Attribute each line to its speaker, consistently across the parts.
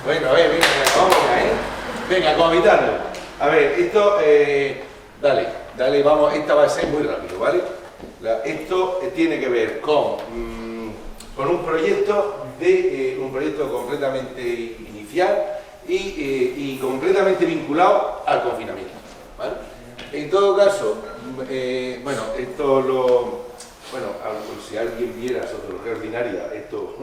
Speaker 1: Bueno, a ver, venga, vamos ya, ¿eh? Venga, cohabitarlo. A ver, esto, dale, vamos, esta va a ser muy rápido, ¿vale? Esto tiene que ver con un proyecto completamente inicial y completamente vinculado al confinamiento, ¿vale? En todo caso, si alguien viera Sociología Ordinaria, esto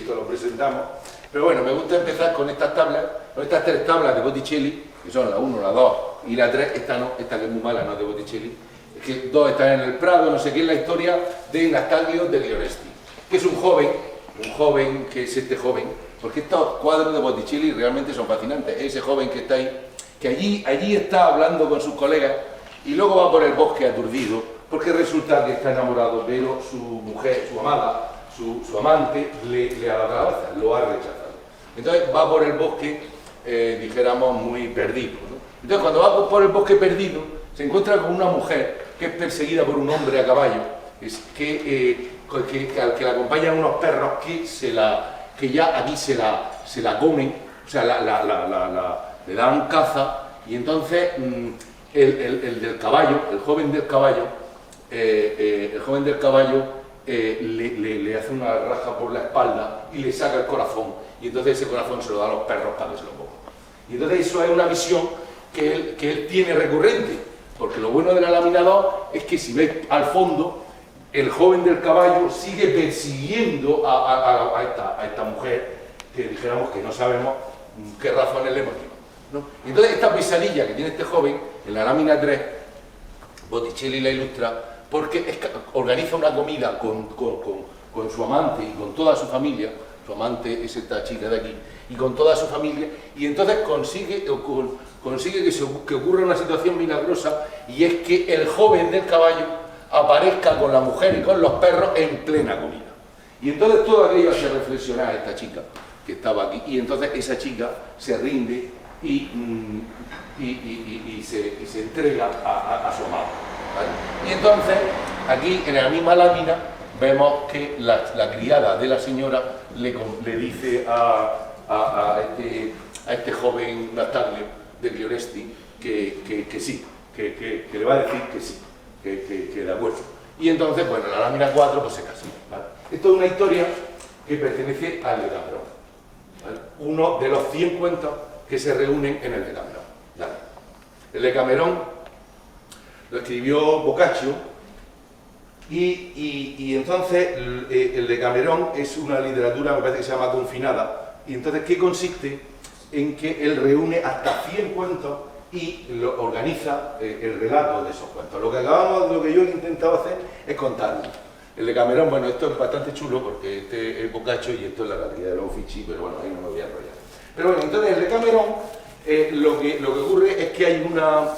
Speaker 1: lo presentamos, pero bueno, me gusta empezar con estas tablas, con estas tres tablas de Botticelli, que son la 1, la 2 y la 3, esta que es muy mala, no es de Botticelli, es que dos están en el Prado, no sé qué, es la historia de Nastalio degli Oresti, que es un joven que es este joven, porque estos cuadros de Botticelli realmente son fascinantes, ese joven que está ahí, que allí está hablando con sus colegas y luego va por el bosque aturdido, porque resulta que está enamorado, pero su mujer, su amada, su amante, le ha dado la cabeza, lo ha rechazado. Entonces va por el bosque, dijéramos, muy perdido, ¿no? Entonces cuando va por el bosque perdido, se encuentra con una mujer que es perseguida por un hombre a caballo, que la acompañan unos perros que ya aquí se la comen, o sea, le dan caza, y entonces el del caballo, el joven del caballo, le hace una raja por la espalda y le saca el corazón, y entonces ese corazón se lo da a los perros para que se lo coman. Y entonces eso es una visión que él tiene recurrente, porque lo bueno de la lámina 2 es que si veis al fondo, el joven del caballo sigue persiguiendo a esta mujer, que dijéramos que no sabemos qué razones le motivan, ¿no? Y entonces esta pesadilla que tiene este joven, en la lámina 3, Botticelli la ilustra, porque organiza una comida con su amante y con toda su familia, su amante es esta chica de aquí, y con toda su familia, y entonces consigue que ocurra una situación milagrosa, y es que el joven del caballo aparezca con la mujer y con los perros en plena comida. Y entonces todo aquello hace reflexionar a esta chica que estaba aquí, y entonces esa chica se rinde y se entrega a su amado, ¿vale? Y entonces aquí en la misma lámina vemos que la criada de la señora le dice a este joven Nastalio degli Oresti que sí, que le va a decir que sí, que de acuerdo. Y entonces, bueno, la lámina 4 pues se casa, ¿vale? Esto es una historia que pertenece al Decamerón, ¿vale? Uno de los 100 cuentos que se reúnen en el Decamerón, ¿vale? El Decamerón lo escribió Boccaccio y entonces el Decamerón es una literatura, me parece que se llama confinada, y entonces ¿qué consiste? En que él reúne hasta 100 cuentos y lo organiza el relato de esos cuentos. Lo que yo he intentado hacer es contarlo. El Decamerón, bueno, esto es bastante chulo porque este es Boccaccio y esto es la galería de los Uffizi, pero bueno, ahí no me voy a enrollar. Pero bueno, entonces el Decamerón, lo que ocurre es que hay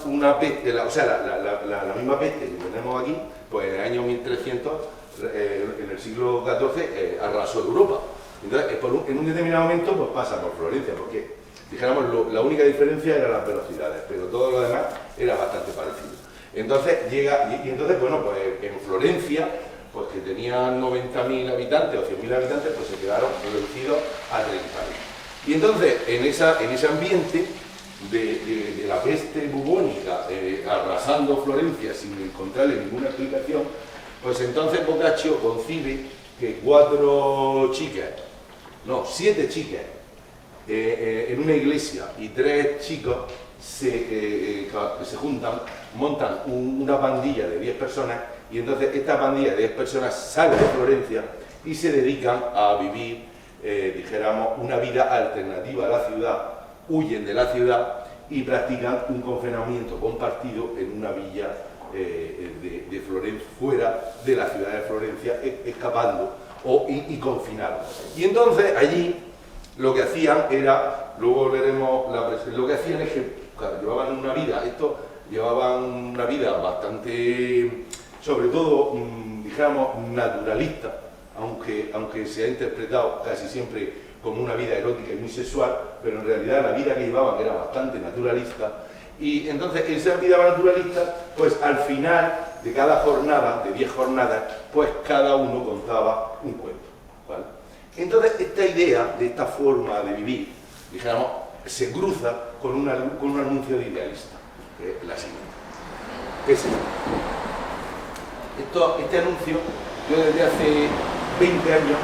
Speaker 1: una peste, la misma peste que tenemos aquí, pues en el año 1300, en el siglo XIV, arrasó Europa. Entonces, en un determinado momento, pues pasa por Florencia, porque, dijéramos, la única diferencia eran las velocidades, pero todo lo demás era bastante parecido. Entonces llega, y entonces, bueno, pues en Florencia, pues que tenían 90.000 habitantes o 100.000 habitantes, pues se quedaron reducidos a 30.000. Y entonces, en ese ambiente de la peste bubónica, arrasando Florencia sin encontrarle ninguna explicación, pues entonces Boccaccio concibe que 7 chicas en una iglesia y 3 chicos se juntan, montan una pandilla de 10 personas, y entonces esta pandilla de 10 personas sale de Florencia y se dedican a vivir, dijéramos, una vida alternativa a la ciudad, huyen de la ciudad y practican un confinamiento compartido en una villa de Florencia, fuera de la ciudad de Florencia, escapando y confinados. Y entonces allí lo que hacían era, luego veremos lo que hacían es que, claro, llevaban una vida bastante, sobre todo, dijéramos, naturalista, aunque se ha interpretado casi siempre como una vida erótica y muy sexual, pero en realidad la vida que llevaban era bastante naturalista. Y entonces esa vida naturalista, pues al final de cada jornada, de 10 jornadas, pues cada uno contaba un cuento, ¿vale? Entonces esta idea de esta forma de vivir, dijéramos, se cruza con un anuncio de Idealista, que es la siguiente. Este anuncio, yo desde hace 20 años,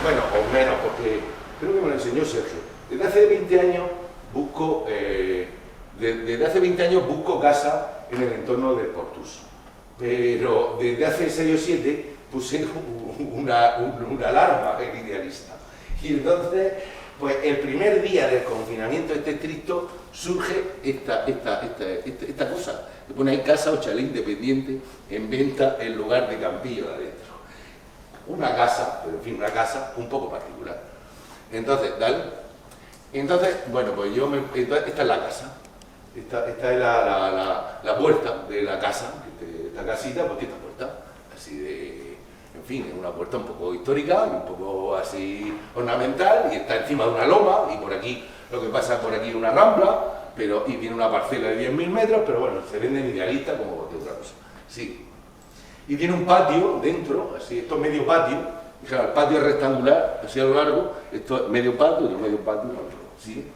Speaker 1: bueno, o menos, porque creo que me lo enseñó Sergio, desde hace 20 años busco, casa en el entorno del Portus, pero desde hace 6 o 7 puse una alarma en Idealista, y entonces, pues el primer día del confinamiento estricto surge esta cosa, que pone ahí casa o chalet independiente en venta en lugar de Campillo de adentro. Una casa, pero en fin, una casa un poco particular. Entonces, dale. Entonces, bueno, pues esta es la casa. Esta es la puerta de la casa, esta casita, pues esta puerta, así de, en fin, es una puerta un poco histórica y un poco así ornamental, y está encima de una loma, y por aquí, lo que pasa por aquí es una rambla, y tiene una parcela de 10.000 metros, pero bueno, se vende en Idealista como cualquier otra cosa. Sí. Y tiene un patio dentro, así, esto es medio patio, el patio es rectangular, así a lo largo, esto es medio patio, otro medio patio, ¿sí?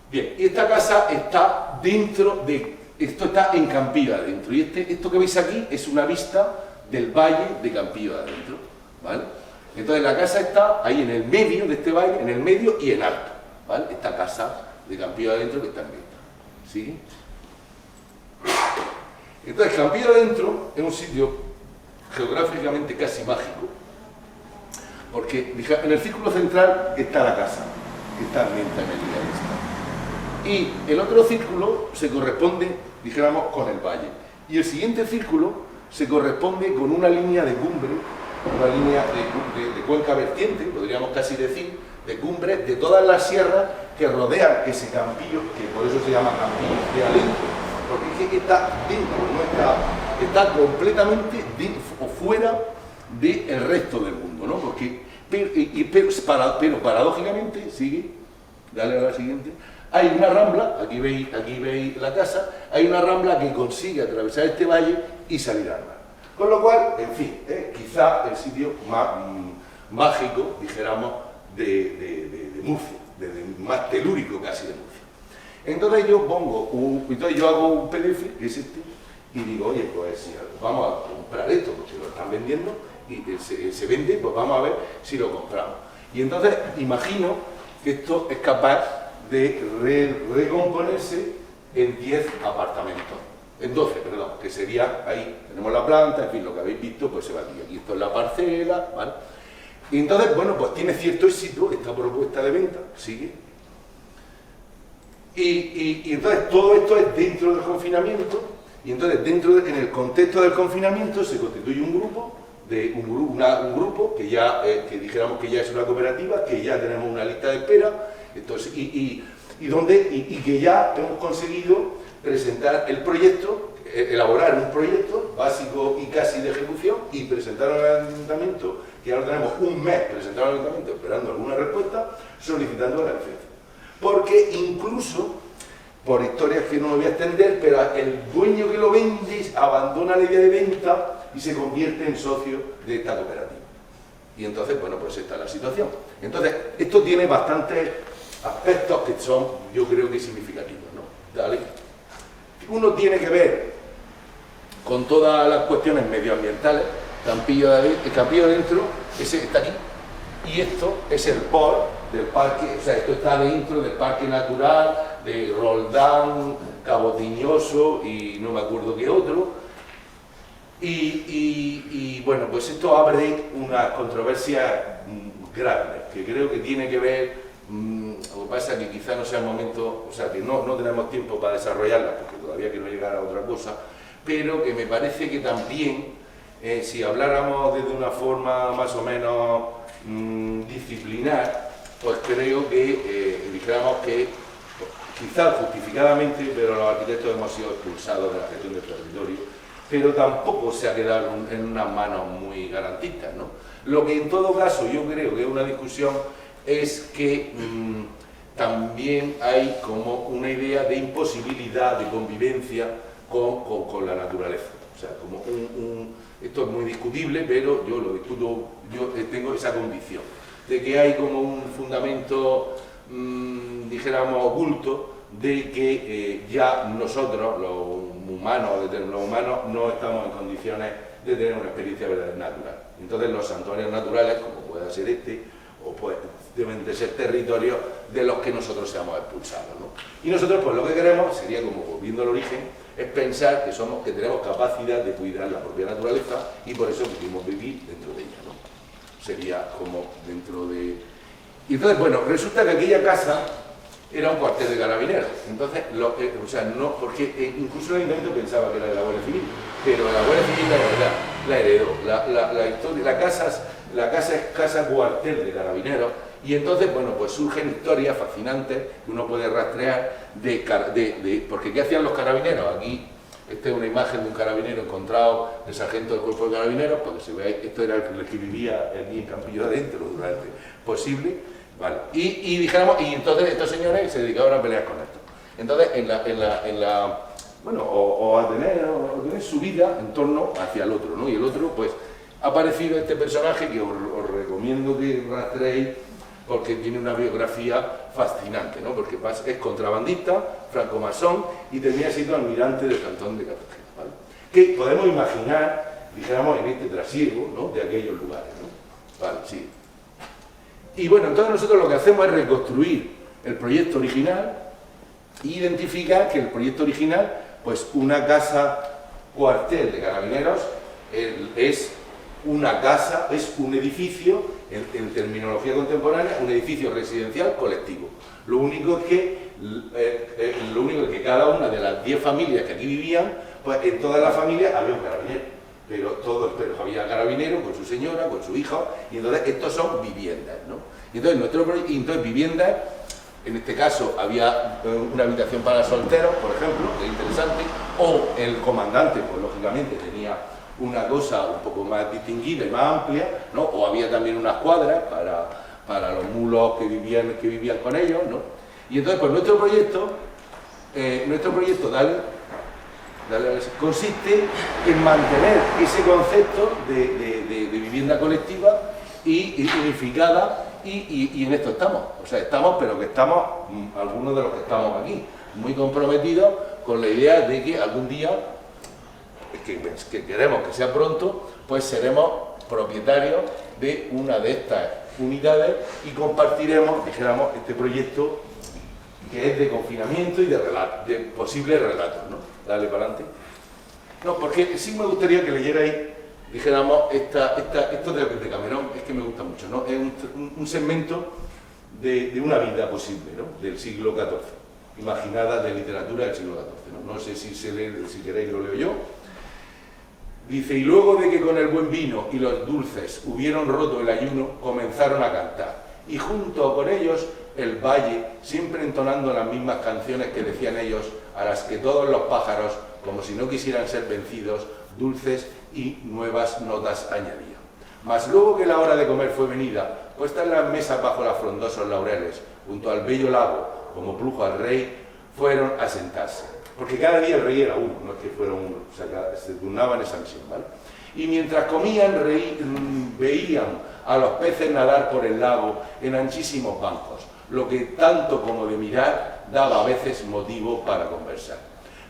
Speaker 1: Bien, y esta casa está dentro de, esto está en Campillo de adentro, y esto que veis aquí es una vista del valle de Campillo de adentro, ¿vale? Entonces la casa está ahí en el medio de este valle, en el medio y en alto, ¿vale? Esta casa de Campillo de adentro que está en venta, ¿sí? Entonces Campillo de adentro es un sitio geográficamente casi mágico, porque en el círculo central está la casa, que está en venta en el Idealista. Y el otro círculo se corresponde, dijéramos, con el valle. Y el siguiente círculo se corresponde con una línea de cumbre, una línea de cuenca vertiente, podríamos casi decir, de cumbre de todas las sierras que rodean ese Campillo, que por eso se llama Campillo de adentro, porque es que está dentro, no está completamente fuera del resto del mundo, ¿no? Pero paradójicamente, sigue, dale a la siguiente, hay una rambla, aquí veis la casa, hay una rambla que consigue atravesar este valle y salir al mar. Con lo cual, en fin, quizá el sitio más mágico, dijéramos, de Murcia, más telúrico casi de Murcia. Entonces yo hago un PDF, que es este, y digo, oye, pues vamos a comprar esto, porque lo están vendiendo, y se vende, pues vamos a ver si lo compramos. Y entonces imagino que esto es capaz de recomponerse en 10 apartamentos, en 12, perdón, que sería ahí, tenemos la planta, en fin, lo que habéis visto, pues se va aquí esto es la parcela, ¿vale? Y entonces, bueno, pues tiene cierto éxito esta propuesta de venta, sigue. Y entonces todo esto es dentro del confinamiento, y entonces en el contexto del confinamiento se constituye un grupo, que ya, que dijéramos que ya es una cooperativa, que ya tenemos una lista de espera, entonces, y que ya hemos conseguido presentar el proyecto, elaborar un proyecto básico y casi de ejecución y presentar al ayuntamiento, que ahora tenemos un mes presentado al ayuntamiento esperando alguna respuesta, solicitando la licencia. Porque incluso, por historias que no me voy a extender, pero el dueño que lo vende abandona la idea de venta y se convierte en socio de esta cooperativa. Y entonces, bueno, pues esta es la situación. Entonces, esto tiene bastantes aspectos que son, yo creo que significativos, ¿no? Dale. Uno tiene que ver con todas las cuestiones medioambientales. Campillo de adentro, ese está aquí, y esto es el POR del parque, o sea, esto está dentro del parque natural de Roldán, Cabo Tiñoso y no me acuerdo qué otro, y bueno, pues esto abre una controversia grande, que creo que tiene que ver, lo que pasa es que quizá no sea el momento, o sea, que no tenemos tiempo para desarrollarla, porque todavía quiero llegar a otra cosa, pero que me parece que también, si habláramos desde una forma más o menos disciplinar, pues creo que dijéramos que quizás justificadamente, pero los arquitectos hemos sido expulsados de la gestión del territorio, pero tampoco se ha quedado en unas manos muy garantistas, ¿no? Lo que en todo caso yo creo que es una discusión es que también hay como una idea de imposibilidad de convivencia con la naturaleza, o sea, como esto es muy discutible, pero yo lo discuto, yo tengo esa condición. de que hay como un fundamento, dijéramos, oculto, de que ya nosotros, los humanos, no estamos en condiciones de tener una experiencia verdadera natural. Entonces los santuarios naturales, como pueda ser este, o pues, deben de ser territorios de los que nosotros seamos expulsados, ¿no? Y nosotros pues lo que queremos sería, como volviendo al origen, es pensar que tenemos capacidad de cuidar la propia naturaleza y por eso queremos vivir dentro de ella, ¿no? Sería como dentro de... Y entonces, bueno, resulta que aquella casa era un cuartel de carabineros. Entonces, o sea, no, porque incluso el ayuntamiento pensaba que era de la Guardia Civil, pero la Guardia Civil la heredó. La casa es casa cuartel de carabineros, y entonces, bueno, pues surgen historias fascinantes que uno puede rastrear porque ¿qué hacían los carabineros? Aquí, esta es una imagen de un carabinero encontrado, del sargento del cuerpo de carabineros, porque si veis, esto era el que vivía aquí en Campillo Adentro durante posible, ¿vale? Y dijéramos, y entonces estos señores se dedicaban a pelear con esto. Entonces, a tener su vida en torno hacia el otro, ¿no? Y el otro, pues, ha aparecido este personaje que os recomiendo que rastreéis, porque tiene una biografía fascinante, ¿no? Porque es contrabandista, francomasón y termina siendo almirante del cantón de Cartagena, ¿vale? Que podemos imaginar, dijéramos, en este trasiego, ¿no?, de aquellos lugares, ¿no? Vale, sí. Y bueno, entonces nosotros lo que hacemos es reconstruir el proyecto original e identificar que el proyecto original, pues una casa cuartel de carabineros es una casa, es un edificio, en terminología contemporánea, un edificio residencial colectivo. Lo único es que cada una de las 10 familias que aquí vivían, pues en todas las familias había un carabinero, pero había carabinero con su señora, con su hijo, y entonces estos son viviendas, ¿no? Y entonces viviendas, en este caso había una habitación para solteros, por ejemplo, que es interesante, o el comandante, pues lógicamente tenía una cosa un poco más distinguida y más amplia, ¿no? O había también unas cuadras para los mulos que vivían con ellos, ¿no? Y entonces, pues nuestro proyecto consiste en mantener ese concepto de vivienda colectiva y unificada, y en esto estamos. O sea, pero que estamos, algunos de los que estamos aquí, muy comprometidos con la idea de que algún día, que queremos que sea pronto, pues seremos propietarios de una de estas unidades y compartiremos, dijéramos, este proyecto que es de confinamiento y de posibles relatos, ¿no? Dale para adelante. No, porque sí me gustaría que leyerais, dijéramos, esto de Camerón, es que me gusta mucho, ¿no? Es un segmento de una vida posible, ¿no?, del siglo XIV, imaginada de literatura del siglo XIV, ¿no? No sé si queréis lo leo yo. Dice: y luego de que con el buen vino y los dulces hubieron roto el ayuno, comenzaron a cantar, y junto con ellos el valle, siempre entonando las mismas canciones que decían ellos, a las que todos los pájaros, como si no quisieran ser vencidos, dulces y nuevas notas añadían. Mas luego que la hora de comer fue venida, puestas las mesas bajo los frondosos laureles, junto al bello lago, como plujo al rey, fueron a sentarse. Porque cada día el rey era uno, no es que fuera uno, o sea, se turnaban esa misión, ¿vale? Y mientras comían, veían a los peces nadar por el lago en anchísimos bancos, lo que tanto como de mirar daba a veces motivo para conversar.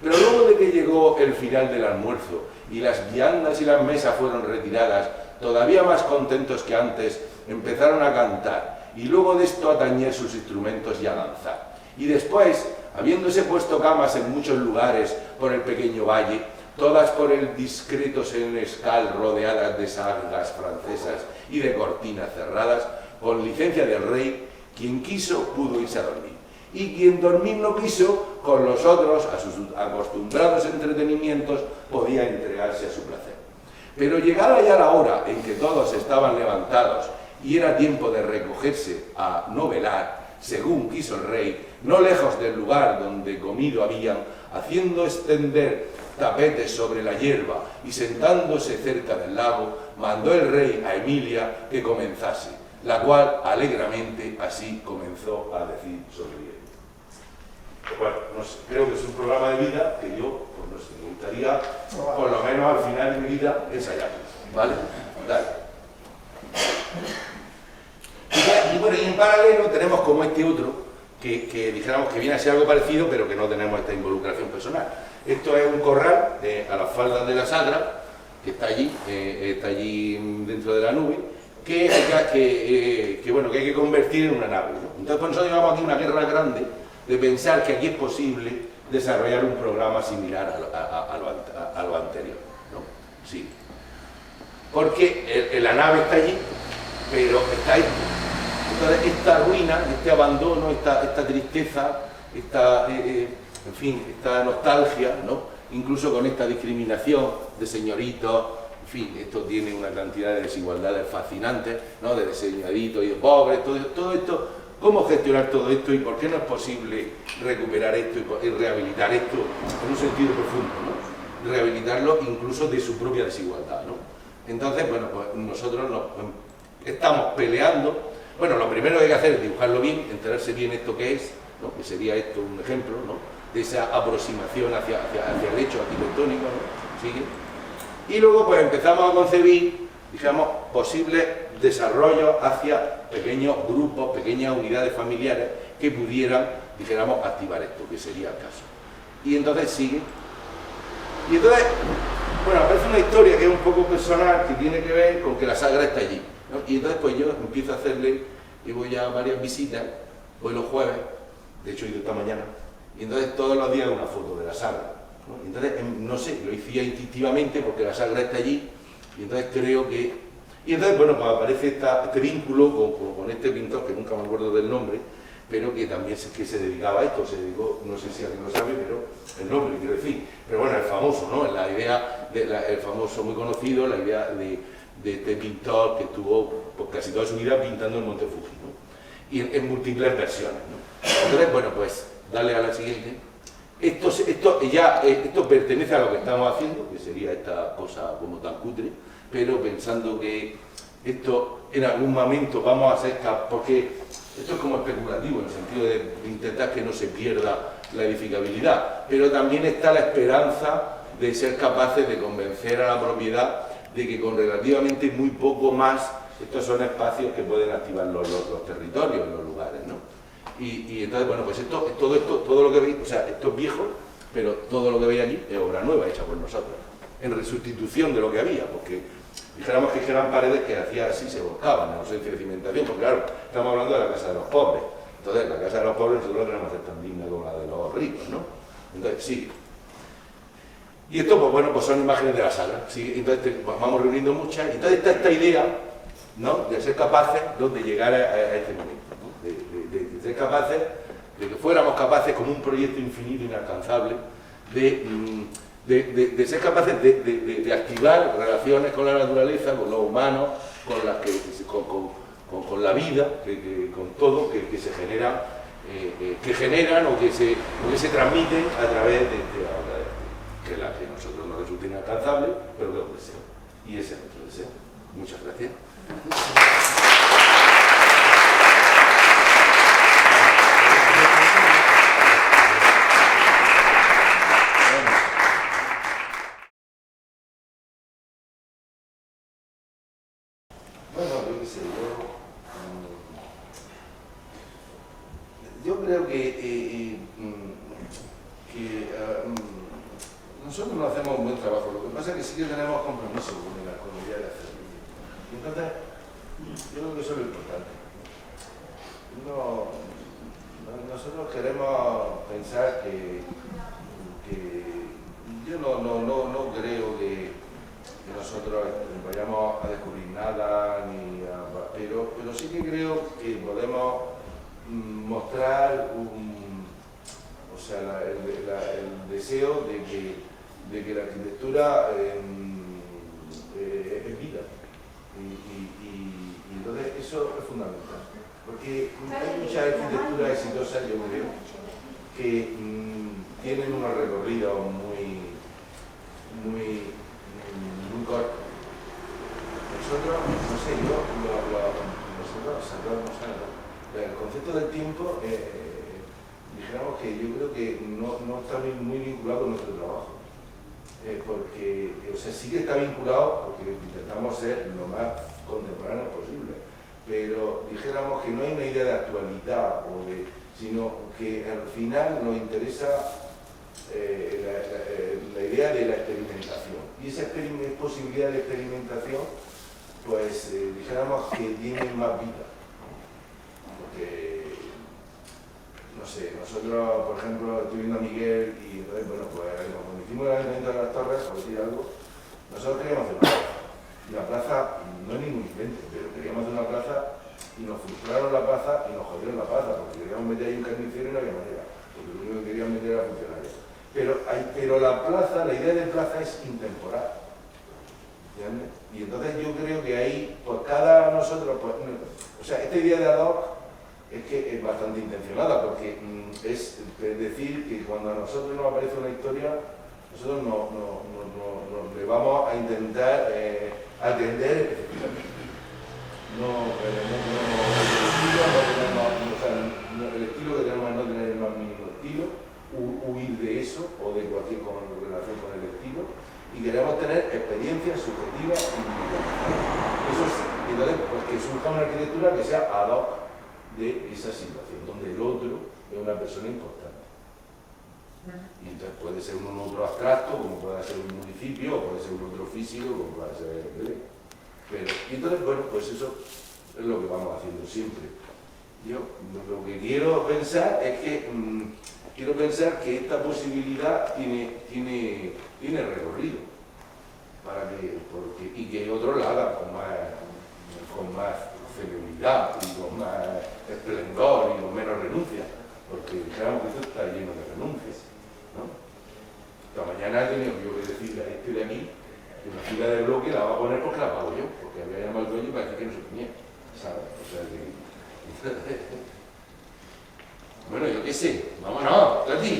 Speaker 1: Pero luego de que llegó el final del almuerzo y las viandas y las mesas fueron retiradas, todavía más contentos que antes, empezaron a cantar y luego de esto a tañer sus instrumentos y a danzar. Y después, habiéndose puesto camas en muchos lugares por el pequeño valle, todas por el discreto senescal rodeadas de sargas francesas y de cortinas cerradas, con licencia del rey, quien quiso pudo irse a dormir. Y quien dormir no quiso, con los otros, a sus acostumbrados entretenimientos, podía entregarse a su placer. Pero llegada ya la hora en que todos estaban levantados y era tiempo de recogerse a no velar, según quiso el rey, no lejos del lugar donde comido habían, haciendo extender tapetes sobre la hierba y sentándose cerca del lago, mandó el rey a Emilia que comenzase, la cual alegremente así comenzó a decir sonriendo. Bueno, creo que es un programa de vida que yo, pues, no sé, me gustaría, por lo menos al final de mi vida, ensayar, ¿vale? Dale. Y bueno, y en paralelo tenemos como este otro, que dijéramos que viene a ser algo parecido, pero que no tenemos esta involucración personal. Esto es un corral a las faldas de la Sagra, que está allí dentro de la nube, que bueno, que hay que convertir en una nave, ¿no? Entonces, por nosotros llevamos aquí una guerra grande de pensar que aquí es posible desarrollar un programa similar a lo anterior, ¿no? Sí. Porque la nave está allí, pero está esto. Entonces, esta ruina, este abandono, esta tristeza, en fin, esta nostalgia, ¿no? Incluso con esta discriminación de señoritos, en fin, esto tiene una cantidad de desigualdades fascinantes, ¿no? De señoritos y de pobres, todo esto. ¿Cómo gestionar todo esto y por qué no es posible recuperar esto y rehabilitar esto en un sentido profundo, ¿no? Rehabilitarlo incluso de su propia desigualdad, ¿no? Entonces, bueno, pues nosotros estamos peleando. Bueno, lo primero que hay que hacer es dibujarlo bien, enterarse bien esto que es, ¿no? Que sería esto un ejemplo, ¿no? De esa aproximación hacia el hecho arquitectónico, ¿no? ¿Sigue? Y luego pues empezamos a concebir, digamos, posibles desarrollos hacia pequeños grupos, pequeñas unidades familiares que pudieran, dijéramos, activar esto, que sería el caso. Y entonces sigue. Y entonces, bueno, aparece una historia que es un poco personal, que tiene que ver con que la Sagra está allí, ¿no? Y entonces pues yo empiezo a hacerle, llevo ya varias visitas, voy los jueves, de hecho he ido esta mañana, y entonces todos los días una foto de la Sagra, ¿no? Y entonces, no sé, lo hice instintivamente porque la Sagra está allí, y entonces creo que... Y entonces, bueno, pues aparece este vínculo con este pintor, que nunca me acuerdo del nombre, pero que también que se dedicaba a esto, se dedicó, no sé si alguien lo sabe, pero el nombre, quiero decir, pero bueno, el famoso, ¿no? La idea, el famoso muy conocido, la idea de este pintor que estuvo pues, casi toda su vida pintando el Monte Fuji, ¿no? Y en múltiples versiones, ¿no? Entonces, bueno, pues, dale a la siguiente. Esto pertenece a lo que estamos haciendo, que sería esta cosa como tan cutre, pero pensando que esto en algún momento vamos a ser capaces, porque esto es como especulativo en el sentido de intentar que no se pierda la edificabilidad, pero también está la esperanza de ser capaces de convencer a la propiedad de que con relativamente muy poco más, estos son espacios que pueden activar los territorios, los lugares, ¿no? Y entonces, bueno, pues todo esto, todo lo que veis, o sea, esto es viejo, pero todo lo que veis aquí es obra nueva hecha por nosotros, en resustitución de lo que había, porque dijéramos que eran paredes que hacía así, se volcaban en ausencia de cimentación, porque claro, estamos hablando de la casa de los pobres. Entonces, la casa de los pobres nosotros no tenemos que ser tan digna como la de los ricos, ¿no? Entonces, sí. Y esto, pues bueno, pues son imágenes de la sala, ¿sí? Entonces vamos reuniendo muchas, y entonces está esta idea, ¿no? De ser capaces de llegar a este momento, ¿no? De ser capaces, de que fuéramos capaces, como un proyecto infinito, inalcanzable, de ser capaces de activar relaciones con la naturaleza, con los humanos, con la vida, con todo, que se generan, que generan o que se transmiten a través de esta obra de arte, que es la que a nosotros nos resulta inalcanzable, pero que es un deseo. Y ese es nuestro deseo. Muchas gracias. Yo creo que nosotros no hacemos un buen trabajo, lo que pasa es que sí que tenemos compromiso con la idea de hacerlo. Entonces, yo creo que eso es lo importante. Nosotros queremos pensar que yo no creo que nosotros vayamos a descubrir nada, pero sí que creo que podemos mostrar el deseo de que la arquitectura es vida. Y entonces eso es fundamental. Porque hay muchas arquitecturas exitosas, yo creo, que tienen unos recorridos muy cortos. Nosotros, no sé, el concepto del tiempo, dijéramos que yo creo que no está muy vinculado con nuestro trabajo. Porque, o sea, sí que está vinculado porque intentamos ser lo más contemporáneos posible, pero dijéramos que no hay una idea de actualidad, sino que al final nos interesa la idea de la experimentación. Y esa posibilidad de experimentación, pues dijéramos que tiene más vida. Porque, no sé, nosotros, por ejemplo, estoy viendo a Miguel y entonces, bueno, pues cuando hicimos el Ayuntamiento de las Torres, por decir algo, nosotros queríamos hacer una plaza. Y la plaza no es ningún invento, pero queríamos hacer una plaza y nos frustraron la plaza y nos jodieron la plaza, porque queríamos meter ahí un carnicero y no había manera, porque lo único que querían meter era funcionarios. Pero la plaza, la idea de plaza es intemporal. ¿Entiendes? Y entonces yo creo que ahí, pues cada nosotros, pues, o sea, esta idea de ad hoc es que es bastante intencionada, porque es decir que cuando a nosotros nos aparece una historia, nosotros le vamos a intentar atender específicamente. El estilo que tenemos es no tener el más mínimo estilo, huir de eso o de cualquier relación con el estilo, y queremos tener experiencias subjetivas individualizadas. Eso sí, entonces, pues que surja una arquitectura que sea ad hoc de esa situación, donde el otro es una persona importante. Y entonces puede ser un otro abstracto, como puede ser un municipio, o puede ser un otro físico, como puede ser el bebé. Y entonces, bueno, pues eso es lo que vamos haciendo siempre. Yo lo que quiero pensar es que esta posibilidad tiene recorrido y que otros la hagan con más celeridad y con más esplendor y con menos renuncias, porque claro que esto está lleno de renuncias, ¿no? Esta mañana he tenido yo que decirle a este de aquí que una fila de bloque la va a poner porque la pago yo, porque había llamado al dueño y parece que no se tenía, ¿sabes? O sea que... Bueno, yo qué sé, vámonos, Tati.